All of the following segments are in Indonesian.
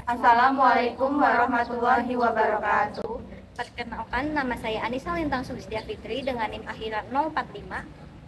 Assalamualaikum warahmatullahi wabarakatuh. Perkenalkan, nama saya Anissa Lintang Sulistia Fitri dengan NIM akhiran 045.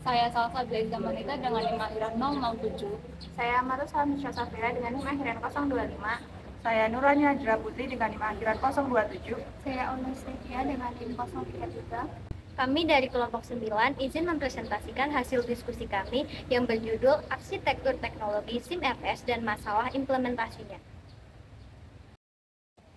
Saya Salsa Blaza Manita dengan NIM akhiran 007. Saya Marus Salmisha Safira dengan NIM akhiran 025. Saya Nurani Hajra Putri dengan NIM akhiran 027. Saya Onus Setia dengan NIM 033. Kami dari kelompok 9 izin mempresentasikan hasil diskusi kami yang berjudul Arsitektur Teknologi SIM-RS dan Masalah Implementasinya.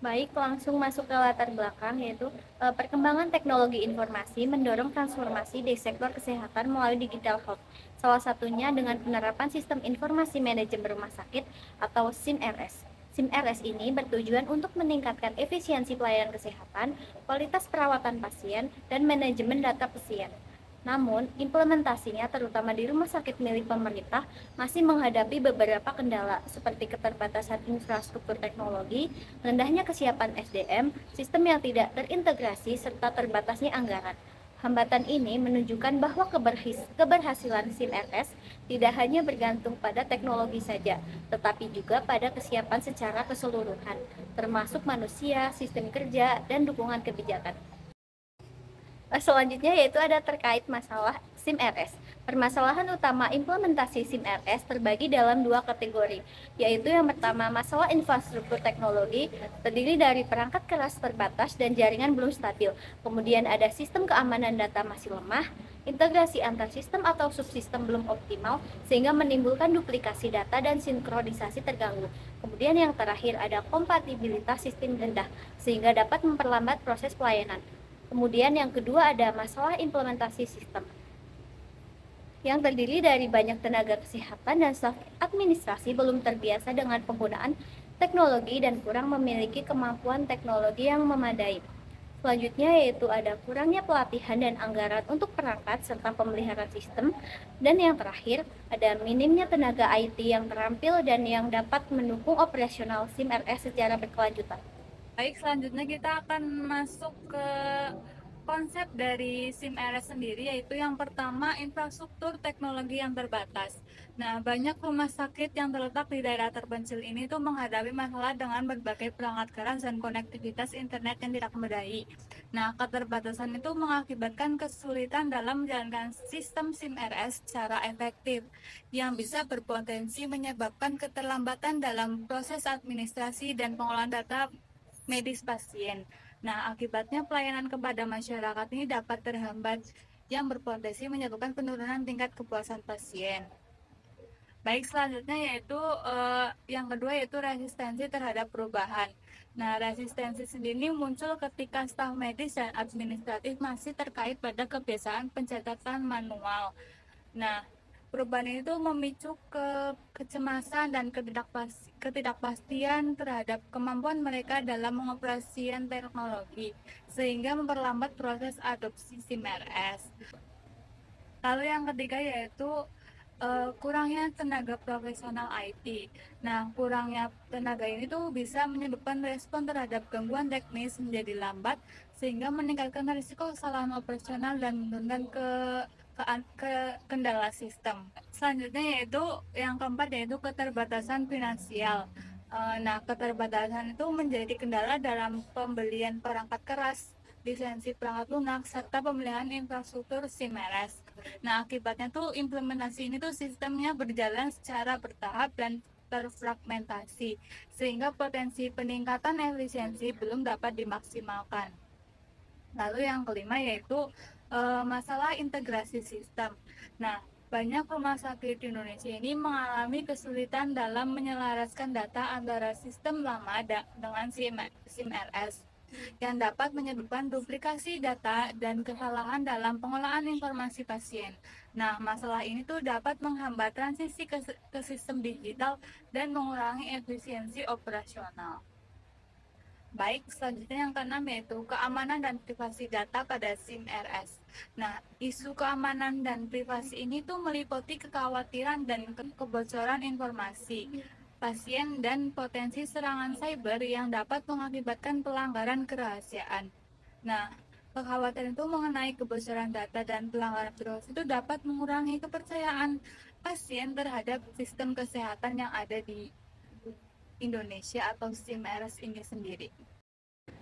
Baik, langsung masuk ke latar belakang, yaitu perkembangan teknologi informasi mendorong transformasi di sektor kesehatan melalui digital health. Salah satunya dengan penerapan sistem informasi manajemen rumah sakit atau SIM-RS. SIM-RS ini bertujuan untuk meningkatkan efisiensi pelayanan kesehatan, kualitas perawatan pasien, dan manajemen data pasien. Namun, implementasinya terutama di rumah sakit milik pemerintah masih menghadapi beberapa kendala seperti keterbatasan infrastruktur teknologi, rendahnya kesiapan SDM, sistem yang tidak terintegrasi, serta terbatasnya anggaran. Hambatan ini menunjukkan bahwa keberhasilan SIM-RS tidak hanya bergantung pada teknologi saja, tetapi juga pada kesiapan secara keseluruhan, termasuk manusia, sistem kerja, dan dukungan kebijakan. Selanjutnya yaitu ada terkait masalah SIM-RS. Permasalahan utama implementasi SIM-RS terbagi dalam dua kategori, yaitu yang pertama masalah infrastruktur teknologi, terdiri dari perangkat keras terbatas dan jaringan belum stabil. Kemudian ada sistem keamanan data masih lemah, integrasi antar sistem atau subsistem belum optimal, sehingga menimbulkan duplikasi data dan sinkronisasi terganggu. Kemudian yang terakhir ada kompatibilitas sistem rendah, sehingga dapat memperlambat proses pelayanan. Kemudian yang kedua ada masalah implementasi sistem yang terdiri dari banyak tenaga kesehatan dan staf administrasi belum terbiasa dengan penggunaan teknologi dan kurang memiliki kemampuan teknologi yang memadai. Selanjutnya yaitu ada kurangnya pelatihan dan anggaran untuk perangkat serta pemeliharaan sistem. Dan yang terakhir ada minimnya tenaga IT yang terampil dan yang dapat mendukung operasional SIM-RS secara berkelanjutan. Baik, selanjutnya kita akan masuk ke konsep dari SIM-RS sendiri, yaitu yang pertama infrastruktur teknologi yang terbatas. Nah, banyak rumah sakit yang terletak di daerah terpencil ini tuh menghadapi masalah dengan berbagai perangkat keras dan konektivitas internet yang tidak memadai. Nah, keterbatasan itu mengakibatkan kesulitan dalam menjalankan sistem SIM-RS secara efektif, yang bisa berpotensi menyebabkan keterlambatan dalam proses administrasi dan pengolahan data medis pasien. Nah, akibatnya pelayanan kepada masyarakat ini dapat terhambat yang berpotensi menyebabkan penurunan tingkat kepuasan pasien. Baik, selanjutnya yaitu yang kedua yaitu resistensi terhadap perubahan. Nah, resistensi sendiri muncul ketika staf medis dan administratif masih terkait pada kebiasaan pencatatan manual. Nah, perubahan itu memicu kecemasan dan ketidakpastian terhadap kemampuan mereka dalam mengoperasikan teknologi, sehingga memperlambat proses adopsi SIM-RS. Lalu yang ketiga yaitu kurangnya tenaga profesional IT. Nah, kurangnya tenaga ini tuh bisa menyebabkan respon terhadap gangguan teknis menjadi lambat, sehingga meningkatkan risiko kesalahan operasional dan menurunkan ke kendala sistem. Selanjutnya yaitu yang keempat yaitu keterbatasan finansial. Nah, keterbatasan itu menjadi kendala dalam pembelian perangkat keras, lisensi perangkat lunak, serta pemeliharaan infrastruktur SIM-RS. Nah, akibatnya tuh implementasi ini tuh sistemnya berjalan secara bertahap dan terfragmentasi, sehingga potensi peningkatan efisiensi belum dapat dimaksimalkan. Lalu yang kelima yaitu masalah integrasi sistem. Nah, banyak rumah sakit di Indonesia ini mengalami kesulitan dalam menyelaraskan data antara sistem lama dengan SIM-RS yang dapat menyebabkan duplikasi data dan kesalahan dalam pengolahan informasi pasien. Nah, masalah ini tuh dapat menghambat transisi ke sistem digital dan mengurangi efisiensi operasional. Baik, selanjutnya yang keenam yaitu keamanan dan privasi data pada SIM-RS. Nah, isu keamanan dan privasi ini tuh meliputi kekhawatiran dan kebocoran informasi pasien dan potensi serangan cyber yang dapat mengakibatkan pelanggaran kerahasiaan. Nah, kekhawatiran itu mengenai kebocoran data dan pelanggaran privasi itu dapat mengurangi kepercayaan pasien terhadap sistem kesehatan yang ada di Indonesia atau SIMRS ini sendiri.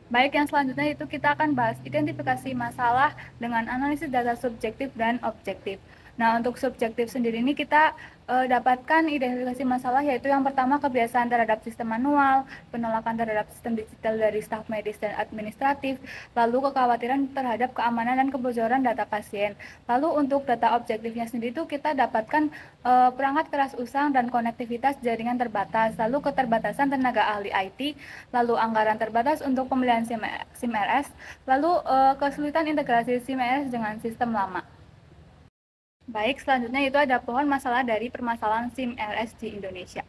Baik, yang selanjutnya itu kita akan bahas identifikasi masalah dengan analisis data subjektif dan objektif. Nah, untuk subjektif sendiri ini kita dapatkan identifikasi masalah, yaitu yang pertama kebiasaan terhadap sistem manual, penolakan terhadap sistem digital dari staf medis dan administratif, lalu kekhawatiran terhadap keamanan dan kebocoran data pasien. Lalu untuk data objektifnya sendiri itu kita dapatkan perangkat keras usang dan konektivitas jaringan terbatas, lalu keterbatasan tenaga ahli IT, lalu anggaran terbatas untuk pembelian SIM-RS, lalu kesulitan integrasi SIM-RS dengan sistem lama. Baik, selanjutnya itu ada pohon masalah dari permasalahan SIM-RS di Indonesia.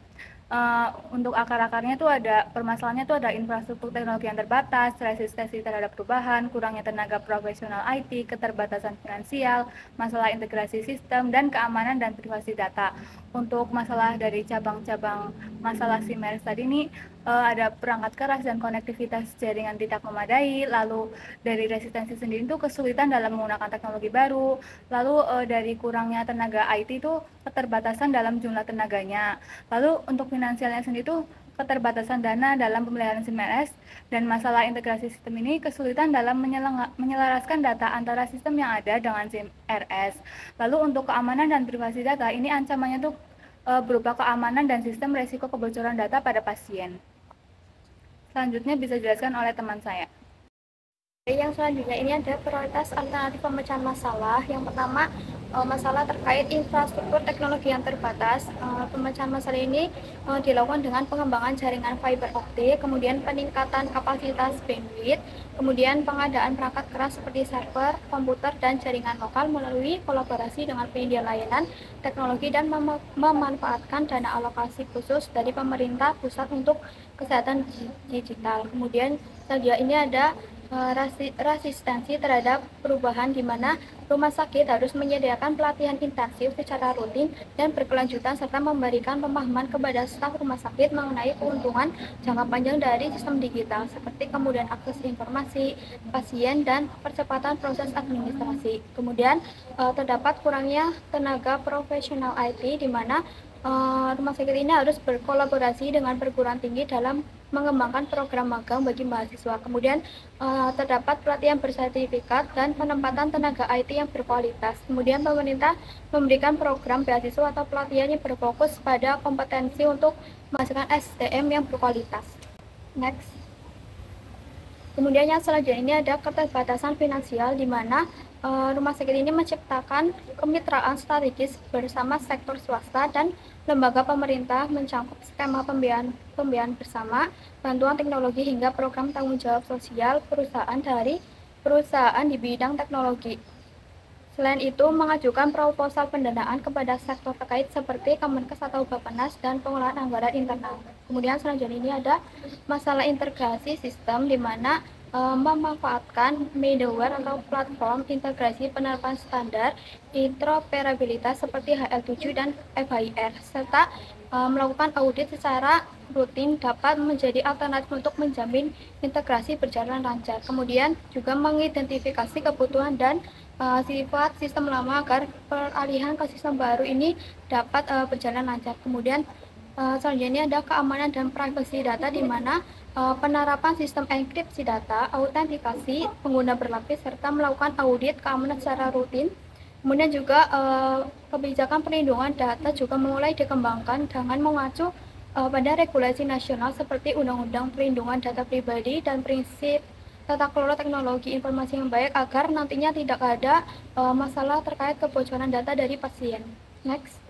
Untuk akar-akarnya itu ada permasalahannya itu ada infrastruktur teknologi yang terbatas, resistensi terhadap perubahan, kurangnya tenaga profesional IT, keterbatasan finansial, masalah integrasi sistem, dan keamanan dan privasi data. Untuk masalah dari cabang-cabang masalah SIM-RS tadi ini ada perangkat keras dan konektivitas jaringan tidak memadai, lalu dari resistensi sendiri itu kesulitan dalam menggunakan teknologi baru, lalu dari kurangnya tenaga IT itu keterbatasan dalam jumlah tenaganya, lalu untuk finansialnya sendiri itu keterbatasan dana dalam pemeliharaan SIM-RS, dan masalah integrasi sistem ini kesulitan dalam menyelaraskan data antara sistem yang ada dengan SIM-RS. Lalu untuk keamanan dan privasi data ini ancamannya tuh berupa keamanan dan sistem resiko kebocoran data pada pasien. Selanjutnya bisa dijelaskan oleh teman saya. Yang selanjutnya ini ada prioritas alternatif pemecahan masalah. Yang pertama, masalah terkait infrastruktur teknologi yang terbatas. Pemecahan masalah ini dilakukan dengan pengembangan jaringan fiber optik, kemudian peningkatan kapasitas bandwidth, kemudian pengadaan perangkat keras seperti server, komputer, dan jaringan lokal melalui kolaborasi dengan penyedia layanan teknologi dan memanfaatkan dana alokasi khusus dari pemerintah pusat untuk kesehatan digital. Kemudian selanjutnya ini ada resistensi terhadap perubahan, di mana rumah sakit harus menyediakan pelatihan intensif secara rutin dan berkelanjutan serta memberikan pemahaman kepada staf rumah sakit mengenai keuntungan jangka panjang dari sistem digital seperti kemudian akses informasi pasien dan percepatan proses administrasi. Kemudian terdapat kurangnya tenaga profesional IT, di mana rumah sakit ini harus berkolaborasi dengan perguruan tinggi dalam mengembangkan program magang bagi mahasiswa. Kemudian terdapat pelatihan bersertifikat dan penempatan tenaga IT yang berkualitas. Kemudian pemerintah memberikan program beasiswa atau pelatihan yang berfokus pada kompetensi untuk menghasilkan SDM yang berkualitas. Next. Kemudian yang selanjutnya ini ada keterbatasan finansial, di mana rumah sakit ini menciptakan kemitraan strategis bersama sektor swasta dan lembaga pemerintah mencangkup skema pembiayaan bersama, bantuan teknologi hingga program tanggung jawab sosial perusahaan dari perusahaan di bidang teknologi. Selain itu, mengajukan proposal pendanaan kepada sektor terkait seperti Kemenkes atau Bappenas dan pengelolaan anggaran internal. Kemudian selanjutnya ini ada masalah integrasi sistem, di mana memanfaatkan middleware atau platform integrasi penerapan standar interoperabilitas seperti HL7 dan FHIR, serta melakukan audit secara rutin dapat menjadi alternatif untuk menjamin integrasi berjalan lancar. Kemudian juga mengidentifikasi kebutuhan dan sifat sistem lama agar peralihan ke sistem baru ini dapat berjalan lancar. Kemudian selanjutnya ini ada keamanan dan privasi data, di mana penerapan sistem enkripsi data, autentikasi pengguna berlapis, serta melakukan audit keamanan secara rutin. Kemudian juga kebijakan perlindungan data juga mulai dikembangkan dengan mengacu pada regulasi nasional seperti Undang-Undang Perlindungan Data Pribadi dan prinsip tata kelola teknologi informasi yang baik, agar nantinya tidak ada masalah terkait kebocoran data dari pasien. Next.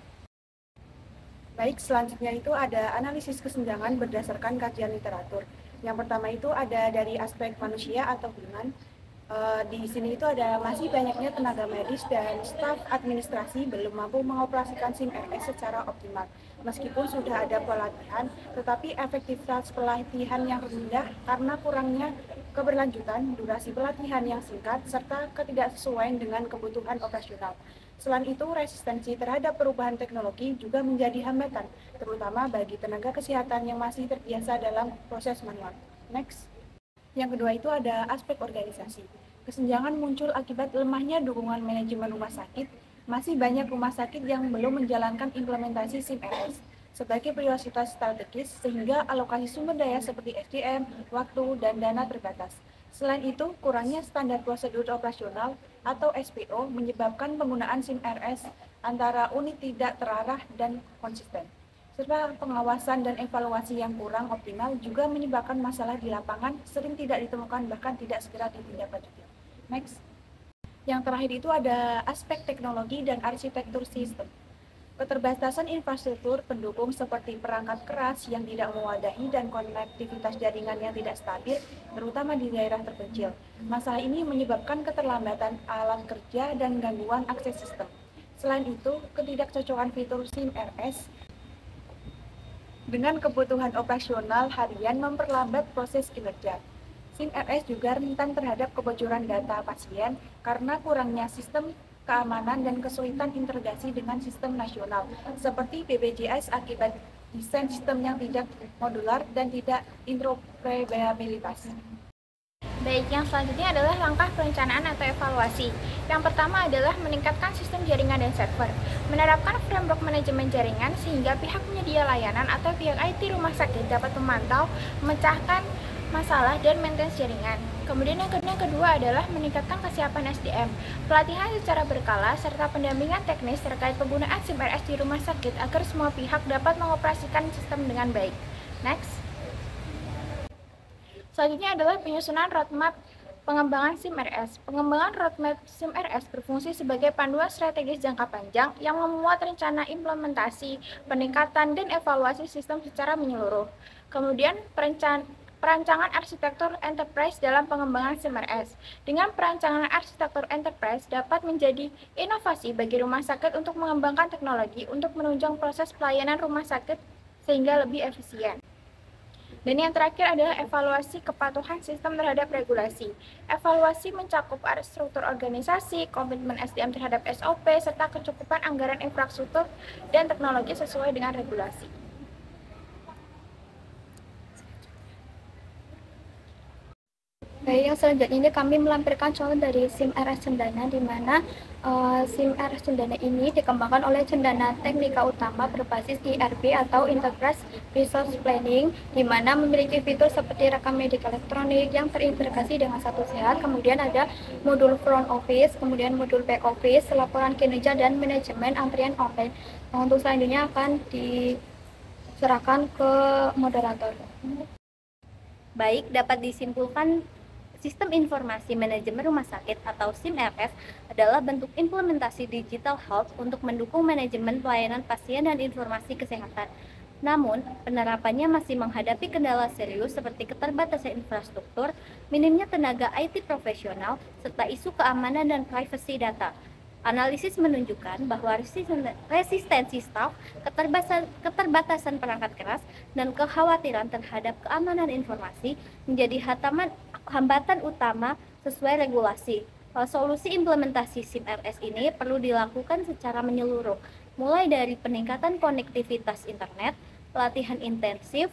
Baik, selanjutnya itu ada analisis kesenjangan berdasarkan kajian literatur. Yang pertama itu ada dari aspek manusia atau human. Di sini itu ada masih banyaknya tenaga medis dan staf administrasi belum mampu mengoperasikan SIM-RS secara optimal. Meskipun sudah ada pelatihan, tetapi efektivitas pelatihan yang rendah karena kurangnya keberlanjutan, durasi pelatihan yang singkat, serta ketidaksesuaian dengan kebutuhan operasional. Selain itu, resistensi terhadap perubahan teknologi juga menjadi hambatan, terutama bagi tenaga kesehatan yang masih terbiasa dalam proses manual. Next. Yang kedua itu ada aspek organisasi. Kesenjangan muncul akibat lemahnya dukungan manajemen rumah sakit. Masih banyak rumah sakit yang belum menjalankan implementasi SIM-RS. sebagai prioritas strategis sehingga alokasi sumber daya seperti SDM, waktu, dan dana terbatas. Selain itu, kurangnya standar prosedur operasional atau SPO menyebabkan penggunaan SIM RS antara unit tidak terarah dan konsisten. Serta pengawasan dan evaluasi yang kurang optimal juga menyebabkan masalah di lapangan sering tidak ditemukan bahkan tidak segera ditindaklanjuti. Next. Yang terakhir itu ada aspek teknologi dan arsitektur sistem. Keterbatasan infrastruktur pendukung seperti perangkat keras yang tidak mewadahi dan konektivitas jaringan yang tidak stabil, terutama di daerah terpencil. Masalah ini menyebabkan keterlambatan alat kerja dan gangguan akses sistem. Selain itu, ketidakcocokan fitur SIM RS dengan kebutuhan operasional harian memperlambat proses kinerja. SIM RS juga rentan terhadap kebocoran data pasien karena kurangnya sistem keamanan dan kesulitan integrasi dengan sistem nasional, seperti BPJS akibat desain sistem yang tidak modular dan tidak interoperabilitas. Baik, yang selanjutnya adalah langkah perencanaan atau evaluasi. Yang pertama adalah meningkatkan sistem jaringan dan server, menerapkan framework manajemen jaringan sehingga pihak penyedia layanan atau pihak IT rumah sakit dapat memantau, memecahkan masalah dan maintenance jaringan. Kemudian yang kedua adalah meningkatkan kesiapan SDM, pelatihan secara berkala, serta pendampingan teknis terkait penggunaan SIM RS di rumah sakit agar semua pihak dapat mengoperasikan sistem dengan baik. Next. Selanjutnya adalah penyusunan roadmap pengembangan SIM RS. Pengembangan roadmap SIM RS berfungsi sebagai panduan strategis jangka panjang yang memuat rencana implementasi, peningkatan, dan evaluasi sistem secara menyeluruh. Kemudian perancangan arsitektur enterprise dalam pengembangan SIM RS. Dengan perancangan arsitektur enterprise dapat menjadi inovasi bagi rumah sakit untuk mengembangkan teknologi untuk menunjang proses pelayanan rumah sakit sehingga lebih efisien. Dan yang terakhir adalah evaluasi kepatuhan sistem terhadap regulasi. Evaluasi mencakup struktur organisasi, komitmen SDM terhadap SOP, serta kecukupan anggaran infrastruktur dan teknologi sesuai dengan regulasi. Baik, yang selanjutnya ini kami melampirkan contoh dari SIM RS Cendana, di mana SIM RS Cendana ini dikembangkan oleh Cendana Teknika Utama berbasis IRP atau Enterprise Resource Planning, di mana memiliki fitur seperti rekam medik elektronik yang terintegrasi dengan satu sehat, kemudian ada modul front office, kemudian modul back office, laporan kinerja, dan manajemen antrian online. Untuk selanjutnya akan diserahkan ke moderator. Baik, dapat disimpulkan Sistem Informasi Manajemen Rumah Sakit atau SIM RS adalah bentuk implementasi digital health untuk mendukung manajemen pelayanan pasien dan informasi kesehatan. Namun, penerapannya masih menghadapi kendala serius seperti keterbatasan infrastruktur, minimnya tenaga IT profesional, serta isu keamanan dan privasi data. Analisis menunjukkan bahwa resistensi staf, keterbatasan perangkat keras, dan kekhawatiran terhadap keamanan informasi menjadi hambatan utama sesuai regulasi. Solusi implementasi SIM RS ini perlu dilakukan secara menyeluruh, mulai dari peningkatan konektivitas internet, pelatihan intensif,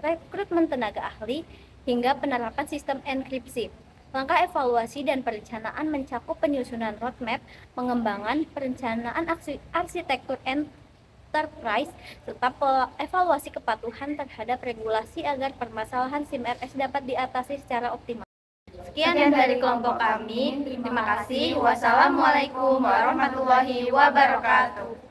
rekrutmen tenaga ahli, hingga penerapan sistem enkripsi. Langkah evaluasi dan perencanaan mencakup penyusunan roadmap, pengembangan, perencanaan arsitektur enterprise, serta evaluasi kepatuhan terhadap regulasi agar permasalahan SIM RS dapat diatasi secara optimal. Sekian dari kelompok kami. Terima kasih. Wassalamualaikum warahmatullahi wabarakatuh.